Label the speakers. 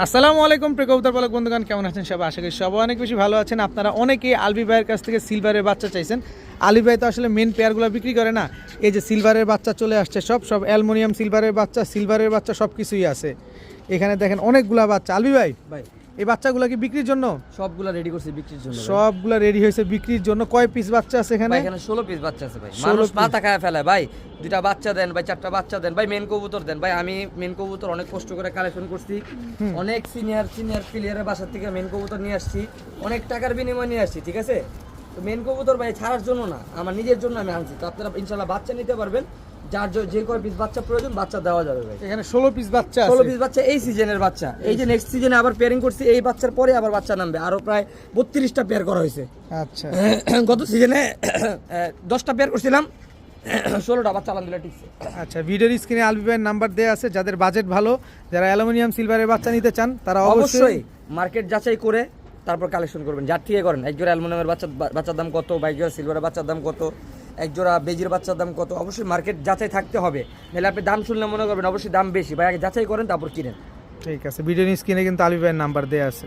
Speaker 1: আসসালামু আলাইকুম প্রিয় কবুতর পালক বন্ধুগণ, কেমন আছেন সবাই? আশা করি সবাই অনেক বেশি ভালো আছেন। আপনারা অনেকেই আলবি ভাইয়ের কাছ থেকে সিলভারের বাচ্চা চাইছেন। আলবি ভাই তো আসলে মেন পেয়ারগুলো বিক্রি করে না। এই যে সিলভারের বাচ্চা চলে আসছে, সব অ্যালুমিনিয়াম সিলভারের বাচ্চা সব কিছুই আছে। এখানে দেখেন অনেকগুলা বাচ্চা। আলবি ভাই, এই বাচ্চাগুলো কি বিক্রির জন্য?
Speaker 2: সবগুলা রেডি করছি বিক্রির জন্য।
Speaker 1: সবগুলা রেডি হয়েছে বিক্রির জন্য। কয় পিস বাচ্চা আছে এখানে?
Speaker 2: এখানে 16 পিস বাচ্চা আছে ভাই। মানুষ মাথা খায় ফেলে ভাই, দুইটা বাচ্চা দেন ভাই, চারটা বাচ্চা দেন ভাই, মেন কবুতর দেন ভাই। আমি মেন কবুতর অনেক কষ্ট করে কালেকশন করছি, অনেক সিনিয়র প্লেয়ারের বাসা থেকে মেন কবুতর নিয়ে আসছি, অনেক টাকার বিনিময়ে নিয়ে আসছি, ঠিক আছে? তো মেন কবুতর ভাই ছাড়ার জন্য না, আমার নিজের জন্য আমি আনছি। তো আপনারা ইনশাআল্লাহ বাচ্চা নিতে পারবেন, যার যে কয় পিস বাচ্চা প্রয়োজন বাচ্চা দেওয়া যাবে ভাই।
Speaker 1: এখানে 16 পিস বাচ্চা আছে।
Speaker 2: 16 পিস বাচ্চা এই সিজনের বাচ্চা। এই যে নেক্সট সিজনে আবার পেয়ারিং করছি, এই বাচ্চার পরে আবার বাচ্চা নামবে। আরো প্রায় 32টা পেয়ার করা হয়েছে।
Speaker 1: আচ্ছা,
Speaker 2: গত সিজনে 10টা পেয়ার করছিলাম, 16টা বাচ্চা আলহামদুলিল্লাহ টিকছে।
Speaker 1: আচ্ছা, ভিডিওর স্ক্রিনে আলবি ভাইয়ের নাম্বার দেওয়া আছে। যাদের বাজেট ভালো, যারা অ্যালুমিনিয়াম সিলভারের বাচ্চা নিতে চান, তারা
Speaker 2: অবশ্যই মার্কেট যাচাই করে তারপর কালেকশন করবেন। যার থেকে করেন, এক জোড়া অ্যালুমিনিয়ামের বাচ্চার দাম কত, বা এক জোড়া সিলভারের বাচ্চার দাম কত, এক জোড়া বেজির বাচ্চার দাম কত, অবশ্যই মার্কেট যাচাই থাকতে হবে। নাহলে আপনি দাম শুনলে মনে করবেন অবশ্যই দাম বেশি, ভাই আগে যাচাই করেন তারপর কিনেন।
Speaker 1: ঠিক আছে, ভিডিওর স্ক্রিনে কিন্তু আলবি ভাইয়ের নাম্বার দেওয়া আছে।